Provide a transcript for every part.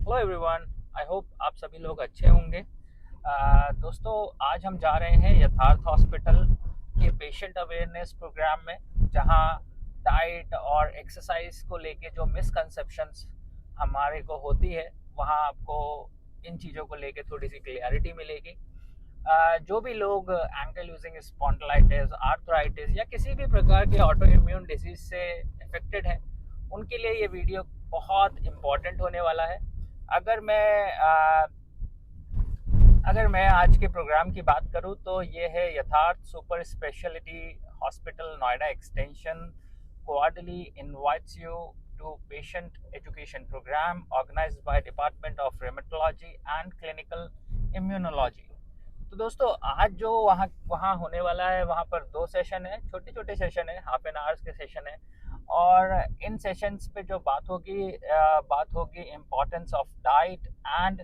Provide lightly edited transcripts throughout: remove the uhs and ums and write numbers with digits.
Hello everyone. I hope आप सभी लोग अच्छे होंगे। दोस्तों, आज हम जा रहे हैं यथार्थ हॉस्पिटल के पेशेंट अवेयरनेस प्रोग्राम में, जहां डाइट और एक्सरसाइज को लेके जो मिसकंसेप्शंस हमारे को होती है, वहां आपको इन चीज़ों को लेके थोड़ी सी क्लियरिटी मिलेगी। जो भी लोग एंकल यूजिंग स्पॉन्डिलाइटिस, आर्थराइटिस या किसी भी प्रकार के ऑटो इम्यून डिजीज से अफेक्टेड है, उनके लिए ये वीडियो बहुत इम्पोर्टेंट होने वाला है। अगर मैं आज के प्रोग्राम की बात करूं तो ये है Yatharth super speciality hospital Noida extension quarterly invites you to patient education programme organised by department of rheumatology and clinical immunology. तो दोस्तों, आज जो वहाँ होने वाला है, वहाँ पर 2 सेशन है, छोटे छोटे सेशन है, हाफ एन आवर्स के सेशन है। और इन सेशंस पे जो बात होगी importance of diet and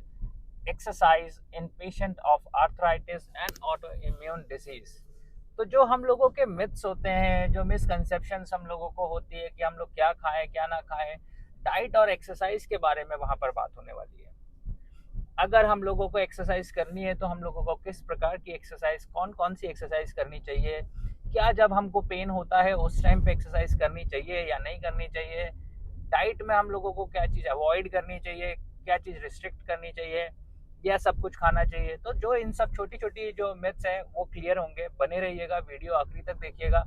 exercise in patient of arthritis and auto immune disease. तो जो हम लोगों के मिथ्स होते हैं, जो मिसकंसेप्शंस हम लोगों को होती है कि हम लोग क्या खाएं क्या ना खाएं, डाइट और एक्सरसाइज के बारे में वहाँ पर बात होने वाली है। अगर हम लोगों को एक्सरसाइज करनी है तो हम लोगों को किस प्रकार की एक्सरसाइज, कौन कौन सी एक्सरसाइज करनी चाहिए, क्या जब हमको पेन होता है उस टाइम पे एक्सरसाइज करनी चाहिए या नहीं करनी चाहिए, डाइट में हम लोगों को क्या चीज़ अवॉइड करनी चाहिए, क्या चीज़ रिस्ट्रिक्ट करनी चाहिए, या सब कुछ खाना चाहिए। तो जो इन सब छोटी छोटी जो मिथ्स हैं वो क्लियर होंगे। बने रहिएगा, वीडियो आखिरी तक देखिएगा।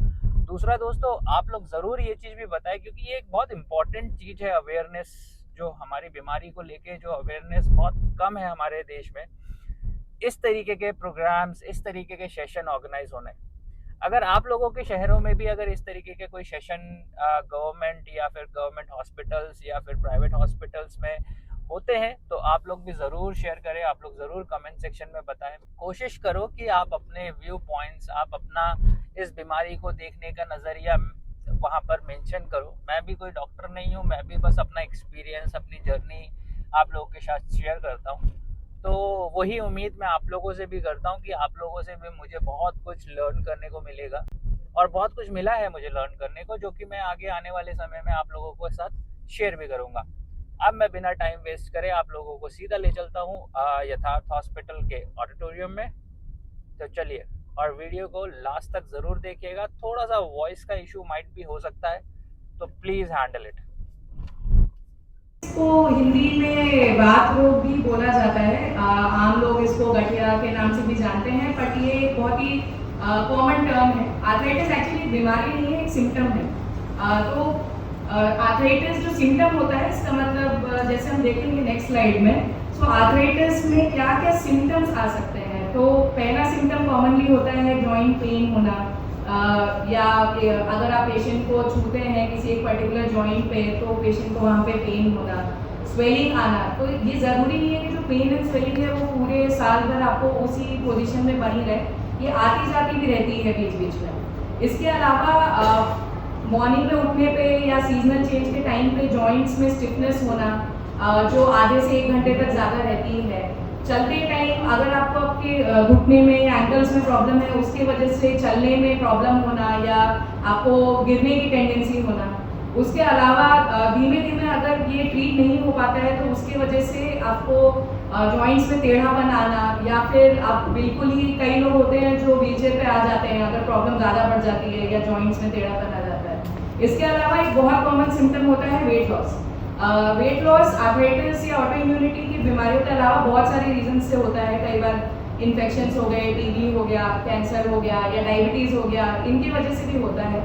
दूसरा दोस्तों, आप लोग ज़रूर ये चीज़ भी बताएं, क्योंकि ये एक बहुत इंपॉर्टेंट चीज़ है। अवेयरनेस, जो हमारी बीमारी को लेके जो अवेयरनेस बहुत कम है हमारे देश में, इस तरीके के प्रोग्राम्स, इस तरीके के सेशन ऑर्गेनाइज होने। अगर आप लोगों के शहरों में भी अगर इस तरीके के कोई सेशन गवर्नमेंट या फिर गवर्नमेंट हॉस्पिटल्स या फिर प्राइवेट हॉस्पिटल्स में होते हैं, तो आप लोग भी ज़रूर शेयर करें, आप लोग ज़रूर कमेंट सेक्शन में बताएं। कोशिश करो कि आप अपने व्यू पॉइंट्स, आप अपना इस बीमारी को देखने का नज़रिया वहाँ पर मेंशन करो। मैं भी कोई डॉक्टर नहीं हूँ, मैं भी बस अपना एक्सपीरियंस, अपनी जर्नी आप लोगों के साथ शेयर करता हूँ। तो वही उम्मीद मैं आप लोगों से भी करता हूँ कि आप लोगों से भी मुझे बहुत कुछ लर्न करने को मिलेगा, और बहुत कुछ मिला है मुझे लर्न करने को, जो कि मैं आगे आने वाले समय में आप लोगों के साथ शेयर भी करूँगा। अब मैं बिना टाइम वेस्ट करे आप लोगों को सीधा ले चलता हूँ यथार्थ हॉस्पिटल के ऑडिटोरियम में। तो चलिए, और वीडियो को लास्ट तक ज़रूर देखिएगा। थोड़ा सा वॉइस का इशू माइट भी हो सकता है, तो प्लीज़ हैंडल इट। इसको हिंदी में बात रोग भी बोला जाता है। आम लोग इसको गठिया के नाम से भी जानते हैं, बट ये एक बहुत ही कॉमन टर्म है। आर्थराइटिस एक्चुअली बीमारी नहीं है, एक सिम्टम है। तो आर्थराइटिस जो सिम्टम होता है, इसका मतलब जैसे हम देखेंगे नेक्स्ट स्लाइड में, सो आर्थराइटिस में क्या क्या सिम्टम्स आ सकते हैं। तो पहला सिम्टम कॉमनली होता है जॉइंट पेन होना, या अगर आप पेशेंट को छूते हैं किसी एक पर्टिकुलर जॉइंट पे, तो पेशेंट को वहाँ पे पेन होना, स्वेलिंग आना। तो ये ज़रूरी नहीं है कि जो पेन एंड स्वेलिंग है वो पूरे साल भर आपको उसी पोजीशन में बनी रहे, ये आती जाती भी रहती है बीच बीच में। इसके अलावा मॉर्निंग में उठने पे या सीजनल चेंज के टाइम पे जॉइंट्स में स्टिफनेस होना, जो आधे से 1 घंटे तक ज़्यादा रहती है। चलते टाइम अगर आपको आपके घुटने में या एंकल्स में प्रॉब्लम है, उसकी वजह से चलने में प्रॉब्लम होना या आपको गिरने की टेंडेंसी होना। उसके अलावा धीमे धीमे अगर ये ट्रीट नहीं हो पाता है, तो उसकी वजह से आपको जॉइंट्स में टेढ़ापन आना, या फिर आप बिल्कुल ही, कई लोग होते हैं जो व्हीलचेयर पे आ जाते हैं अगर प्रॉब्लम ज़्यादा बढ़ जाती है या जॉइंट्स में टेढ़ापन आ जाता है। इसके अलावा एक बहुत कॉमन सिम्टम होता है weight loss. Weight loss arthritis या ऑटो इम्यूनिटी की बीमारियों के अलावा बहुत सारे रीजन से होता है। कई बार इन्फेक्शंस हो गए, टीबी हो गया, कैंसर हो गया या डायबिटीज़ हो गया, इनकी वजह से भी होता है।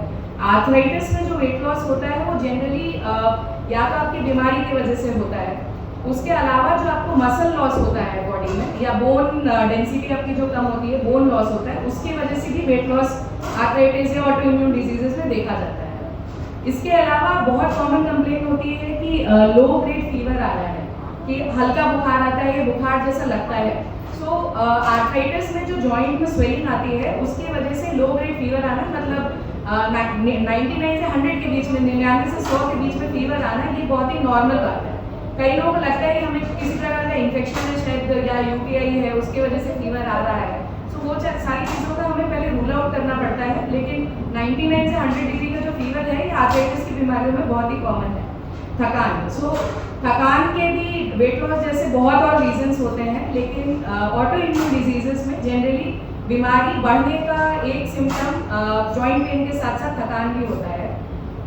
आर्थराइटिस में जो वेट लॉस होता है वो जनरली या तो आपकी बीमारी की वजह से होता है, उसके अलावा जो आपको मसल लॉस होता है बॉडी में, या बोन डेंसिटी आपकी जो कम होती है, बोन लॉस होता है, उसकी वजह से भी वेट लॉस आर्थराइटिस या ऑटो इम्यून डिजीजेस में देखा जाता है। इसके अलावा बहुत कॉमन कंप्लेंट होती है कि लो ग्रेड फीवर आ रहा है, कि हल्का बुखार आता है या बुखार जैसा लगता है। सो आर्थराइटिस में जो जॉइंट में स्वेलिंग आती है, उसकी वजह से लो ग्रेड फीवर आना, मतलब 99 से 100 के बीच में, 99 से 100 के बीच में फीवर आना, ये बहुत ही नॉर्मल बात है। कई लोगों को लगता है कि हमें किसी प्रकार का इन्फेक्शन है शायद, या यूटीआई है, उसकी वजह से फीवर आ रहा है। सो वो सारी चीज़ों का हमें पहले रूल आउट करना पड़ता है। लेकिन 99 से 100 डिग्री का जो फीवर है, ये आर्थराइटिस की बीमारियों में बहुत ही कॉमन है। थकान, सो थकान के भी वेट लॉस जैसे बहुत और रीजंस होते हैं, लेकिन ऑटो इम्यून डिजीजेस में जनरली बीमारी बढ़ने का एक सिम्टम जॉइंट पेन के साथ साथ थकान भी होता है।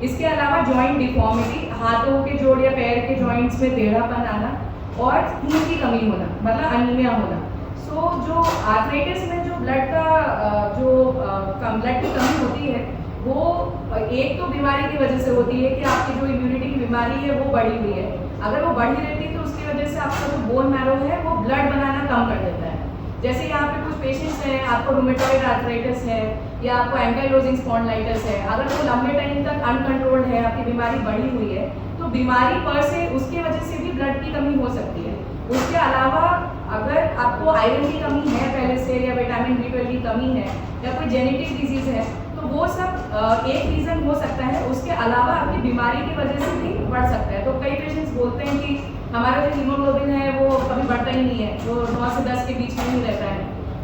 इसके अलावा जॉइंट डिफॉर्मिटी, हाथों के जोड़ या पैर के जॉइंट्स में टेढ़ापन आना और खून की कमी होना, मतलब अनीमिया होना। सो जो आर्थराइटिस में जो ब्लड की कमी होती है वो एक तो बीमारी की वजह से होती है कि आपकी जो इम्यूनिटी की बीमारी है वो बढ़ी हुई है। अगर वो बढ़ी रहती है तो उसकी वजह से आपका जो बोन मैरो है वो ब्लड बनाना कम कर देता है। जैसे यहाँ पे कुछ पेशेंट्स हैं, आपको रूमेटॉइड आर्थराइटिस है या आपको एंकाइलोजिंग स्पॉन्डिलाइटिस है, अगर वो लंबे टाइम तक अनकंट्रोल्ड है, आपकी बीमारी बढ़ी हुई है, तो बीमारी पर से उसकी वजह से भी ब्लड की कमी हो सकती है। उसके अलावा अगर आपको आयरन की कमी है पहले से या विटामिन B12 की कमी है या कोई जेनेटिक डिजीज है तो वो सब एक रीज़न हो सकता है। उसके अलावा आपकी बीमारी की वजह से भी बढ़ सकता है। तो कई पेशेंट्स बोलते हैं कि हमारा जो हीमोग्लोबिन है वो कभी बढ़ता ही नहीं है, वो 9 से 10 के बीच में ही रहता है।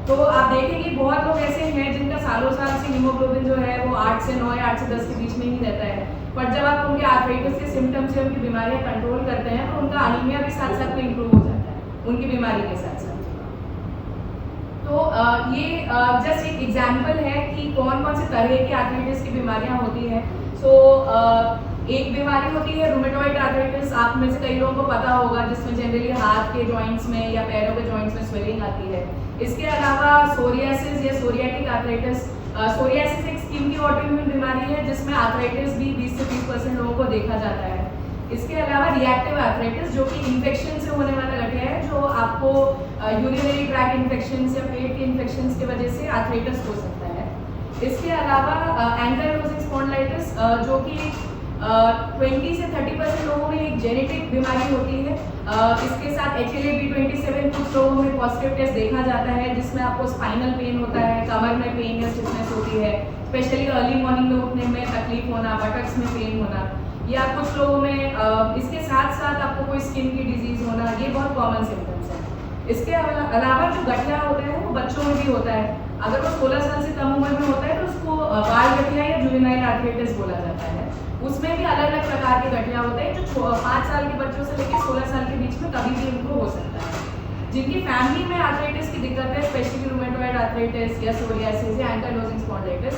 तो आप देखेंगे बहुत लोग ऐसे हैं जिनका सालों साल से हीमोग्लोबिन जो है वो 8 से 9 या 8 से 10 के बीच में ही रहता है, पर जब आप उनके आर्थराइटिस के सिम्टम्स से उनकी बीमारियाँ कंट्रोल करते हैं तो उनका अनीमिया भी साथ साथ में इम्प्रूव हो जाता है उनकी बीमारी के साथ साथ। तो ये जस्ट एक एग्जाम्पल है कि कौन कौन से तरह की आर्थराइटिस की बीमारियां होती हैं। सो एक बीमारी होती है रूमेटॉइड आर्थराइटिस, आप में से कई लोगों को पता होगा, जिसमें जनरली हाथ के जॉइंट्स में या पैरों के जॉइंट्स में स्वेलिंग आती है। इसके अलावा सोरियासिस या सोरियाटिक आर्थराइटिस, सोरियासिस एक स्किन की ऑटोइम्यून बीमारी है जिसमें आर्थराइटिस भी 20 से 30% लोगों को देखा जाता है। इसके अलावा रिएक्टिव आर्थराइटिस जो कि इन्फेक्शन से होने वाला गठिया है, जो आपको यूरिनरी ट्रैक्ट इन्फेक्शंस या पेट के इन्फेक्शंस की वजह से आर्थराइटिस हो सकता है। इसके अलावा एंकाइलोजिंग स्पॉन्डिलाइटिस जो कि 20 से 30% लोगों में एक जेनेटिक बीमारी होती है। इसके साथ HLA-B27 कुछ लोगों में पॉजिटिव टेस्ट देखा जाता है, जिसमें आपको स्पाइनल पेन होता है, कमर में पेन या स्टिफनेस होती है, स्पेशली अर्ली मॉर्निंग में उठने में तकलीफ होना, बटक्स में पेन होना, या कुछ लोगों में इसके साथ साथ आपको कोई स्किन की डिजीज होना, ये बहुत कॉमन सिम्टम्स हैं। इसके अलावा जो गठिया होता है वो बच्चों में भी होता है। अगर वो 16 साल से कम उम्र में होता है तो उसको बाल गठिया या जुवेनाइल आर्थराइटिस बोला जाता है। उसमें भी अलग अलग प्रकार के गठिया होते हैं जो 5 साल के बच्चों से लेकर 16 साल के बीच में कभी भी उनको हो सकता है। जिनकी फैमिली में आर्थराइटिस की दिक्कत है, स्पेशली रूमेटॉइड आर्थराइटिस या सोरियासिस या एंकाइलोजिंग स्पॉन्डिलाइटिस,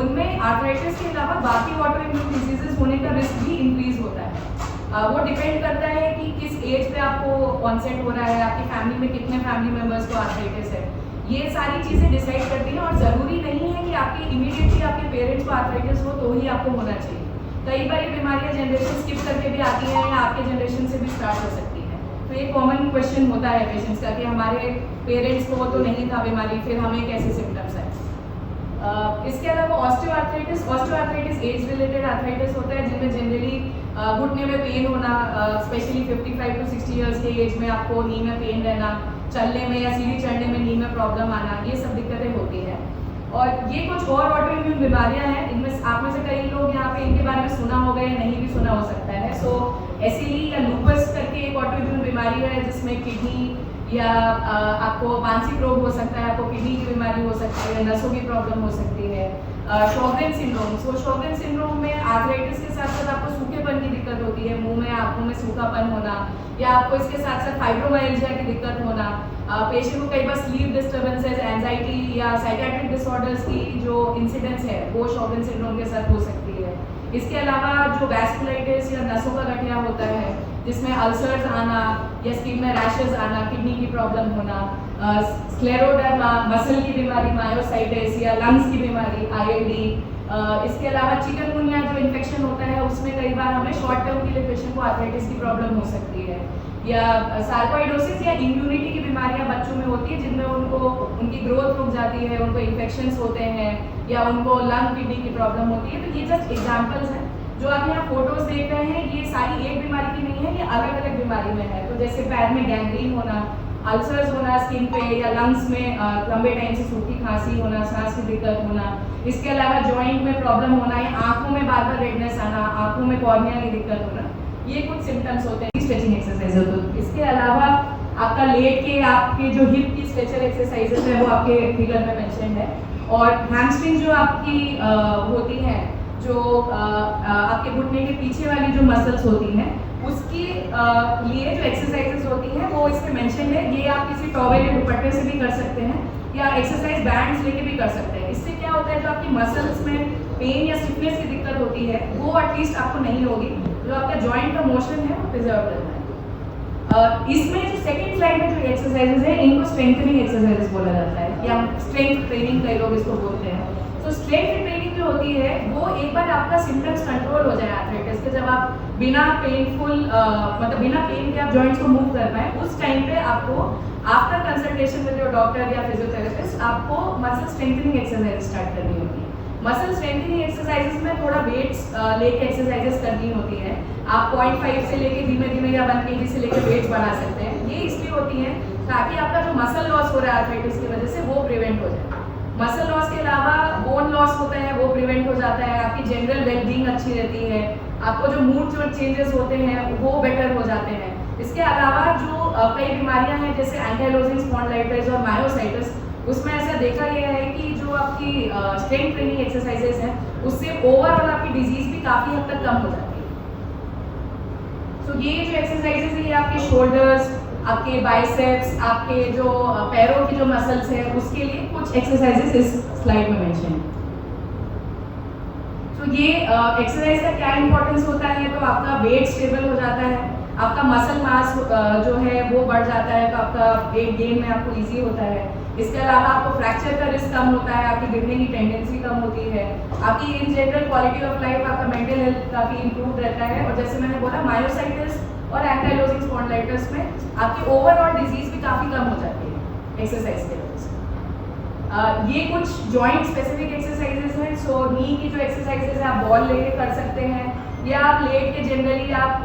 उनमें आर्थराइटिस के अलावा बाकी ऑटोइम्यून डिजीजेस होने का रिस्क भी इंक्रीज होता है। वो डिपेंड करता है कि किस एज पे आपको ऑनसेट हो रहा है, आपकी फैमिली में कितने फैमिली मेम्बर्स को आर्थराइटिस है, ये सारी चीज़ें डिसाइड करती हैं। और ज़रूरी नहीं है कि आपके इमीडिएटली आपके पेरेंट्स को आर्थराइटिस हो तो ही आपको होना चाहिए। कई बार ये बीमारियाँ जनरेशन स्किप करके भी आती हैं या आपके जनरेशन से भी स्टार्ट हो सकती है। तो ये कॉमन क्वेश्चन होता है पेशेंट्स का कि हमारे पेरेंट्स को तो नहीं था बीमारी, फिर हमें कैसे सिम्टम्स आए। इसके अलावा ऑस्टियोआर्थराइटिस एज रिलेटेड आर्थराइटिस होता है, जिनमें जनरली घुटने में पेन होना, स्पेशली 55 to 60 इयर्स के एज में आपको नी में पेन रहना, चलने में या सीढ़ी चढ़ने में नी में प्रॉब्लम आना, ये सब दिक्कतें होती हैं। और ये कुछ और ऑटोइम्यून बीमारियां हैं, इनमें आप में से कई लोग यहाँ पे इनके बारे में सुना होगा या नहीं भी सुना हो सकता है। सो एसिली या लूपस करके एक ऑटोइम्यून बीमारी है जिसमें किडनी या आपको मानसिक रोग हो सकता है, आपको किडनी की बीमारी हो सकती है, नसों की प्रॉब्लम हो सकती है। शॉगरेन सिंड्रोम, सो शॉगरेन सिंड्रोम में आर्थराइटिस के साथ साथ आपको सूखेपन की दिक्कत होती है, मुंह में आंखों में सूखापन होना, या आपको इसके साथ साथ फाइब्रोमाइल्जिया की दिक्कत होना। पेशेंट को कई बार स्लीप डिस्टर्बेंसेस, एंजाइटी या साइकेट्रिक डिसऑर्डर्स की जो इंसिडेंस है वो शॉगरेन सिंड्रोम के साथ हो सकती है। इसके अलावा जो वैस्कुलाइटिस या नसों का गठिया होता है, जिसमें अल्सर्स आना या स्किन में रैशेस आना, किडनी की प्रॉब्लम होना, स्क्लेरोडर्मा मसल की बीमारी, मायोसाइटिस या लंग्स की बीमारी ILD। इसके अलावा चिकनगुनिया जो इन्फेक्शन होता है उसमें कई बार हमें शॉर्ट टर्म के लिए पेशेंट को आर्थराइटिस की प्रॉब्लम हो सकती है। या सार्कोइडोसिस या इम्यूनिटी की बीमारियां बच्चों में होती है, जिनमें उनको उनकी ग्रोथ रुक जाती है, उनको इन्फेक्शंस होते हैं या उनको लंग किडनी की प्रॉब्लम होती है। तो ये जस्ट एग्जाम्पल्स हैं। जो आप यहाँ फोटोज देख रहे हैं ये सारी एक बीमारी की नहीं है, ये अलग अलग बीमारी में है। तो जैसे पैर में गैंग्रीन होना, अल्सर्स होना स्किन पे, या लंग्स में लंबे टाइम से सूखी खांसी होना, सांस की दिक्कत होना, इसके अलावा जॉइंट में प्रॉब्लम होना या आंखों में बार बार रेडनेस आना, आंखों में कॉर्निया की दिक्कत होना, ये कुछ सिम्टम्स होते हैं स्ट्रेचिंग एक्सरसाइज हो तो। इसके अलावा आपका लेट के आपके जो हिप की स्ट्रेचर एक्सरसाइजेस है वो आपके फिगर में मेंशन है। और हैमस्ट्रिंग जो आपकी होती हैं, जो आपके घुटने के पीछे वाली जो मसल्स होती हैं उसके लिए जो एक्सरसाइजेस होती हैं वो इसमें मेंशन है। ये आप किसी टॉवेल या दुपट्टे से भी कर सकते हैं या एक्सरसाइज बैंड्स लेके भी कर सकते हैं। इससे क्या होता है, जो आपकी मसल्स में पेन या स्टिफनेस की दिक्कत होती है वो एटलीस्ट आपको नहीं होगी। जो आपका जॉइंट का मोशन है वो प्रिजर्व रहता है। इसमें जो सेकंड स्लाइड में जो एक्सरसाइजेज है इनको स्ट्रेंथनिंग एक्सरसाइजेज बोला जाता है या स्ट्रेंथ ट्रेनिंग कई लोग इसको बोलते हैं। तो स्ट्रेंथ ट्रेनिंग जो होती है वो एक बार आपका सिम्टम्स कंट्रोल हो जाए आर्थराइटिस के, जब आप बिना पेनफुल मतलब बिना पेन के आप जॉइंट्स को मूव कर पाए, उस टाइम पे आपको after consultation with your doctor या फिजियोथेरेपिस्ट आपको मसल स्ट्रेंथनिंग एक्सरसाइज स्टार्ट करनी होती है। मसल स्ट्रेंथनिंग एक्सरसाइजेस में थोड़ा वेट्स लेके एक्सरसाइजेस करनी होती है। आप 0.5 से लेके धीमे धीमे या 1 kg से लेके वेट्स बढ़ा सकते हैं। ये इसलिए होती है ताकि आपका जो मसल लॉस हो रहा है आर्थराइटिस की वजह से वो प्रिवेंट हो जाए। मसल लॉस के अलावा बोन लॉस होता है वो प्रिवेंट हो जाता है। आपकी जनरल वेलबींग अच्छी रहती है। आपको जो मूड चेंजेस होते हैं वो बेटर हो जाते हैं। इसके अलावा जो कई बीमारियां हैं जैसे एंकाइलोजिंग स्पॉन्डिलाइटिस और मायोसाइटिस, उसमें ऐसा देखा गया है कि जो आपकी स्ट्रेंथ ट्रेनिंग एक्सरसाइजेस हैं उससे ओवरऑल आपकी डिजीज भी काफ़ी हद तक कम हो जाती है। तो ये जो एक्सरसाइजेस है ये आपके शोल्डर्स, आपके बाइसेप्स, आपके जो पैरों की जो मसल्स है उसके लिए कुछ एक्सरसाइजेस इस स्लाइड में मेंशन है। तो ये एक्सरसाइज का क्या इंपॉर्टेंस होता है, तो आपका वेट स्टेबल हो जाता है, आपका मसल मास जो है वो बढ़ जाता है, तो आपका वेट गेन में आपको इजी होता है। इसके अलावा आपको फ्रैक्चर का रिस्क कम होता है, आपकी गिरने की टेंडेंसी कम होती है, आपकी in general quality of life, आपका मेंटल हेल्थ काफ़ी इंप्रूव रहता है। और जैसे मैंने बोला मायोसाइटिस और एंकाइलोजिंग स्पॉन्डिलाइटिस में आपकी ओवरऑल डिजीज भी काफ़ी कम हो जाती है एक्सरसाइज के वजह से। ये कुछ जॉइंट स्पेसिफिक एक्सरसाइजेस हैं। सो नी की जो एक्सरसाइजेस है आप बॉल लेके कर सकते हैं या आप लेट के जनरली आप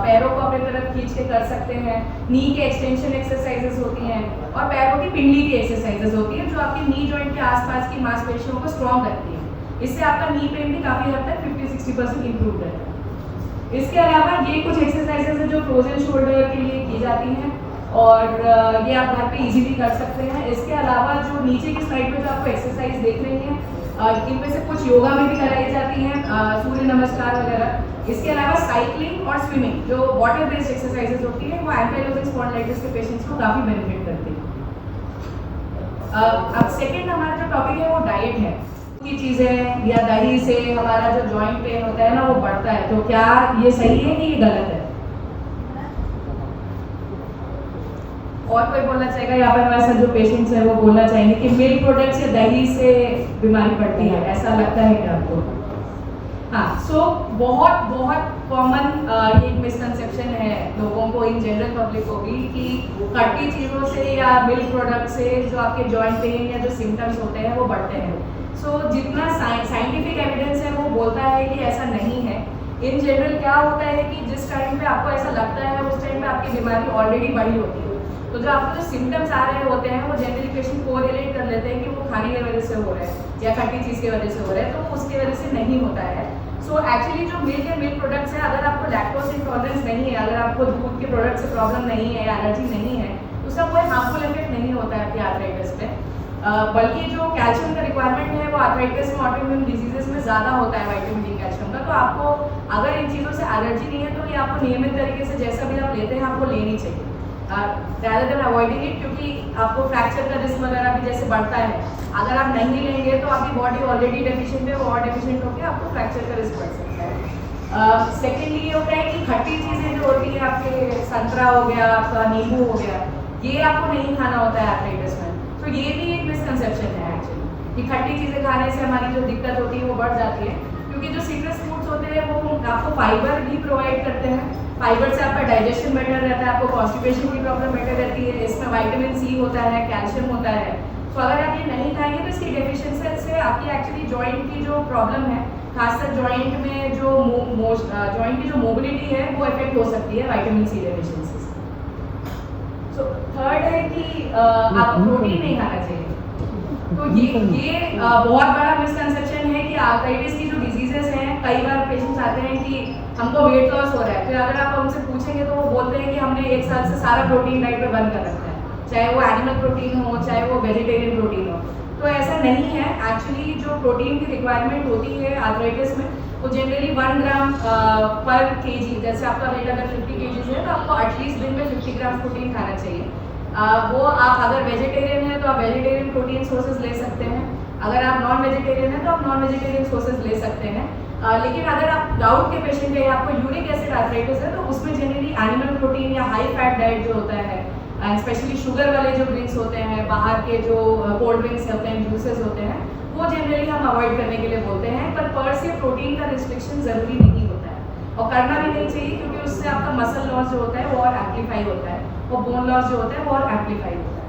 पैरों को अपनी तरफ खींच के कर सकते हैं। नी के एक्सटेंशन एक्सरसाइजेस होती हैं और पैरों की पिंडली की एक्सरसाइजेस होती हैं जो आपकी नी जॉइंट के आसपास की मांसपेशियों को स्ट्रॉन्ग रखती है। इससे आपका नी पेन भी काफ़ी हद तक 50-60% इंप्रूव रहता है। इसके अलावा ये कुछ एक्सरसाइजेस हैं जो फ्रोजन शोल्डर के लिए की जाती हैं और ये आप घर पे इजीली कर सकते हैं। इसके अलावा जो नीचे की साइड पे जो आपको एक्सरसाइज देख रही हैं इनमें से कुछ योगा में भी कराई जाती हैं, सूर्य नमस्कार वगैरह। इसके अलावा साइकिलिंग और स्विमिंग जो वाटर बेस्ड एक्सरसाइजेज होती है वो एंकाइलोजिंग स्पॉन्डिलाइटिस के पेशेंट्स को काफ़ी बेनिफिट करती है। अब सेकेंड हमारा जो टॉपिक है वो डाइट है। की चीज़ें या दही से हमारा जो जॉइंट पेन होता है ना वो बढ़ता है, तो क्या ये सही है कि ये गलत है? और कोई बोलना चाहेगा? यहाँ पर हमारे साथ जो पेशेंट्स हैं वो बोलना चाहेंगे कि मिल्क प्रोडक्ट्स या दही से बीमारी बढ़ती है, ऐसा लगता है क्या आपको? हाँ, सो बहुत बहुत कॉमन ये मिसकंसेप्शन है लोगों को, इन जनरल पब्लिक को भी, कि खट्टी चीज़ों से या मिल्क प्रोडक्ट से जो आपके जॉइंट पेन या जो सिम्टम्स होते हैं वो बढ़ते हैं। सो जितना साइंटिफिक एविडेंस है वो बोलता है कि ऐसा नहीं है। इन जनरल क्या होता है कि जिस टाइम पे आपको ऐसा लगता है उस टाइम पे आपकी बीमारी ऑलरेडी बढ़ी होती है। तो जो आपको जो सिम्टम्स आ रहे होते हैं वो जनरली पेशेंट को रिलेट कर लेते हैं कि वो खाने की वजह से हो रहा है या खट्टी चीज़ की वजह से हो रहा है, तो उसकी वजह से नहीं होता है। सो एक्चुअली जो मिल्क या मिल्क प्रोडक्ट्स हैं, अगर आपको लैक्टोज इंटॉलरेंस नहीं है, अगर आपको दूध के प्रोडक्ट से प्रॉब्लम नहीं है या एलर्जी नहीं है, तो उसका कोई हार्मफुल इफेक्ट नहीं होता है आपकी आर्थराइटिस पे। बल्कि जो कैल्शियम का रिक्वायरमेंट है वो आर्थराइटिस में, ऑटोइम्यून डिजीजेस में ज़्यादा होता है विटामिन डी कैल्शियम का। तो आपको अगर इन चीज़ों से एलर्जी नहीं है तो ये आपको नियमित तरीके से जैसा भी आप लेते हैं आपको लेनी चाहिए rather than avoiding it, क्योंकि आपको फ्रैक्चर का रिस्क वगैरह भी जैसे बढ़ता है। अगर आप नहीं लेंगे तो आपकी बॉडी ऑलरेडी डेफिशिएंट है, और डेफिशिएंट होकर आपको फ्रैक्चर का रिस्क बढ़ सकता है। सेकेंडली ये होता है कि खट्टी चीज़ें जो होती है, आपके संतरा हो गया, आपका नींबू हो गया, ये आपको नहीं खाना होता है आर्थराइटिस में। तो ये भी एक मिसकंसेप्शन है एक्चुअली कि खट्टी चीज़ें खाने से हमारी जो दिक्कत होती है वो बढ़ जाती है, क्योंकि जो सिट्रस फ्रूट्स होते हैं वो आपको फाइबर भी प्रोवाइड करते हैं। फाइबर से आपका डाइजेशन बेटर रहता है, आपको कॉन्स्टिपेशन की प्रॉब्लम बेटर रहती है, इसमें विटामिन सी होता है, कैल्शियम होता है। तो अगर आप ये नहीं खाएंगे तो इसकी डेफिशिएंसी से आपकी एक्चुअली जॉइंट की जो प्रॉब्लम है, खासकर जॉइंट में जो जॉइंट की जो मोबिलिटी है वो इफेक्ट हो सकती है विटामिन सी डेफिशिएंसी से। सो थर्ड है कि आपको प्रोटीन नहीं खाना चाहिए। तो ये बहुत बड़ा मिसकंसेप्शन है कि आर्थराइटिस की जो डिजीजेस हैं, कई बार पेशेंट्स आते हैं कि हमको वेट लॉस हो रहा है, फिर अगर आप उनसे पूछेंगे तो वो बोलते हैं कि हमने 1 साल से सारा प्रोटीन डाइट पे बंद कर रखा है, चाहे वो एनिमल प्रोटीन हो चाहे वो वेजिटेरियन प्रोटीन हो। तो ऐसा नहीं है। एक्चुअली जो प्रोटीन की रिक्वायरमेंट होती है आर्थराइटिस में तो जनरली 1 ग्राम पर केजी, जैसे आपका वेट अगर 50 kg है तो आपको एटलीस्ट दिन में 50 ग्राम प्रोटीन खाना चाहिए। वो आप अगर वेजिटेरियन हैं तो आप वेजिटेरियन प्रोटीन सोर्सेज ले सकते हैं, अगर आप नॉन वेजिटेरियन हैं तो आप नॉन वेजिटेरियन सोर्सेज ले सकते हैं। लेकिन अगर आप गाउट के पेशेंट हैं या आपको यूरिक एसिड आर्थराइटिस है तो उसमें जनरली एनिमल प्रोटीन या हाई फैट डाइट जो होता है, स्पेशली शुगर वाले जो ड्रिंक्स होते हैं, बाहर के जो कोल्ड ड्रिंक्स होते हैं, जूसेस होते हैं, वो जनरली हम अवॉइड करने के लिए बोलते हैं। पर से प्रोटीन का रिस्ट्रिक्शन ज़रूरी नहीं होता है और करना भी नहीं चाहिए, क्योंकि उससे आपका मसल लॉस जो होता है वो और एम्पलीफाई होता है और बोन लॉस जो होता है वो और एम्पलीफाई होता है।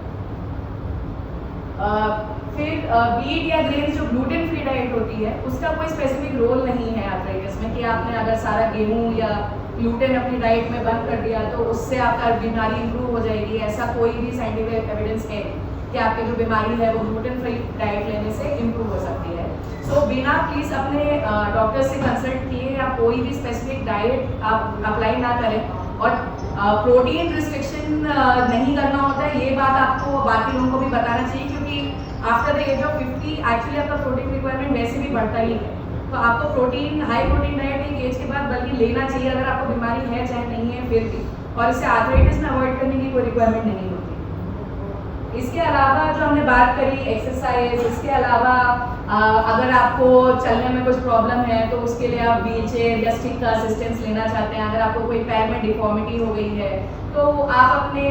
फिर व्हीट या ग्रेन्स जो ग्लूटेन फ्री डाइट होती है उसका कोई स्पेसिफिक रोल नहीं है आर्थराइटिस में, कि आपने अगर सारा गेहूं या ग्लूटेन अपनी डाइट में बंद कर दिया तो उससे आपका बीमारी इंप्रूव हो जाएगी। ऐसा कोई भी साइंटिफिक एविडेंस है कि आपकी जो बीमारी है वो ग्लूटेन फ्री डाइट लेने से इंप्रूव हो सकती है। सो बिना प्लीज़ अपने डॉक्टर से कंसल्ट किए या कोई भी स्पेसिफिक डाइट आप अप्लाई ना करें। और प्रोटीन रिस्ट्रिक्शन नहीं करना होता है, ये बात आपको बाकी लोगों को भी बताना चाहिए, क्योंकि after the age of 50 actually आपका प्रोटीन रिक्वायरमेंट वैसे भी बढ़ता ही है। तो आपको प्रोटीन, हाई प्रोटीन डाइट एक एज के बाद बल्कि लेना चाहिए, अगर आपको बीमारी है चाहे नहीं है फिर भी, और इससे आर्थराइटिस में अवॉइड करने की कोई रिक्वायरमेंट नहीं होती। इसके अलावा जो हमने बात करी एक्सरसाइज, इसके अलावा अगर आपको चलने में कुछ प्रॉब्लम है तो उसके लिए आप व्हील चेयर या स्टिक का असिस्टेंस लेना चाहते हैं। अगर आपको कोई पैर में डिफॉर्मिटी हो गई है तो आप अपने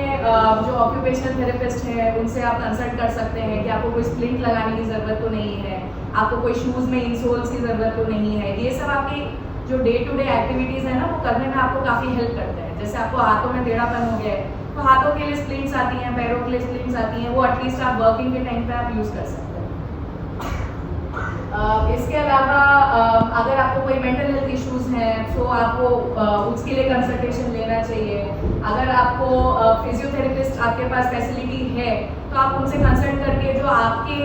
जो ऑक्यूपेशनल थेरेपिस्ट है उनसे आप कंसल्ट कर सकते हैं कि आपको कोई स्प्लिंट लगाने की ज़रूरत तो नहीं है, आपको कोई शूज़ में इंसोल्स की ज़रूरत तो नहीं है। ये सब आपकी जो डे टू डे एक्टिविटीज़ है ना वो करने में आपको काफ़ी हेल्प करते हैं। जैसे आपको हाथों में टेढ़ापन हो गया है तो हाथों के लिए स्प्लिंट्स आती हैं, पैरों के लिए स्प्लिंट्स आती हैं, वो एटलीस्ट आप वर्किंग के टाइम पे आप यूज़ कर सकते हैं। इसके अलावा अगर आपको कोई मेंटल हेल्थ इश्यूज हैं तो आपको उसके लिए कंसल्टेशन लेना चाहिए। अगर आपको फिजियोथेरेपिस्ट आपके पास फैसिलिटी है तो आप उनसे कंसल्ट करके जो आपके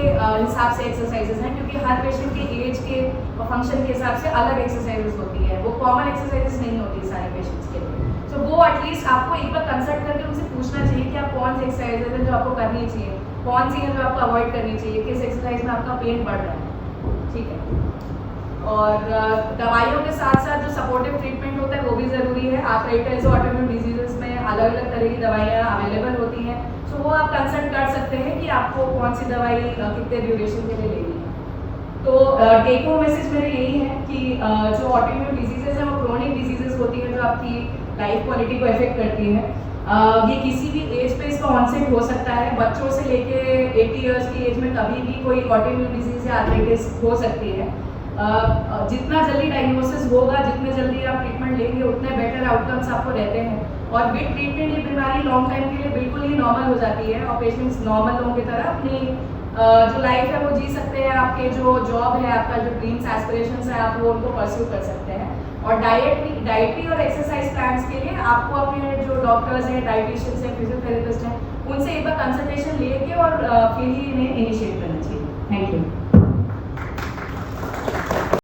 हिसाब से एक्सरसाइजेज हैं, क्योंकि हर पेशेंट के एज के और फंक्शन के हिसाब से अलग एक्सरसाइजेज होती है, वो कॉमन एक्सरसाइजेज नहीं होती सारे पेशेंट्स के लिए। तो वो एटलीस्ट आपको एक बार कंसल्ट करके उनसे पूछना चाहिए कि आप कौन सी एक्सरसाइजेज है जो आपको करनी चाहिए, कौन सी है जो आपको अवॉइड करनी चाहिए, किस एक्सरसाइज में आपका पेन बढ़ रहा है, ठीक है। और दवाइयों के साथ साथ जो सपोर्टिव ट्रीटमेंट होता है वो भी ज़रूरी है। आर्थराइटिस और ऑटोइम्यून डिजीजेस में अलग अलग तरह की दवाइयाँ अवेलेबल होती हैं, तो वो आप कंसल्ट कर सकते हैं कि आपको कौन सी दवाई कितने ड्यूरेशन के लिए लेनी है। तो टेक होम मैसेज मेरे यही है कि जो ऑटोइम्यून डिजीजेस हैं वो क्रोनिक डिजीजेस होती हैं जो आपकी लाइफ क्वालिटी को इफेक्ट करती हैं। ये किसी भी एज पे इसका ऑनसेट हो सकता है, बच्चों से लेके 80 इयर्स की एज में कभी भी कोई ऑटोइम्यून डिजीज या आर्थराइटिस हो सकती है। जितना जल्दी डायग्नोसिस होगा, जितने जल्दी आप ट्रीटमेंट लेंगे उतने बेटर आउटकम्स आपको रहते हैं। और विद ट्रीटमेंट ये बीमारी लॉन्ग टाइम के लिए बिल्कुल ही नॉर्मल हो जाती है और पेशेंट्स नॉर्मल लोगों की तरह अपनी जो लाइफ है वो जी सकते हैं। आपके जो जॉब है, आपका जो ड्रीम्स एस्पिरेशंस है, आप वो उनको परस्यू कर सकते हैं। और डाइटरी और एक्सरसाइज प्लान्स के लिए आपको अपने जो डॉक्टर्स हैं, डाइटिशियंस हैं, फिजियोथेरेपिस्ट हैं, उनसे एक बार कंसल्टेशन लेके और फिर ही इन्हें इनिशिएट करना चाहिए। Thank you.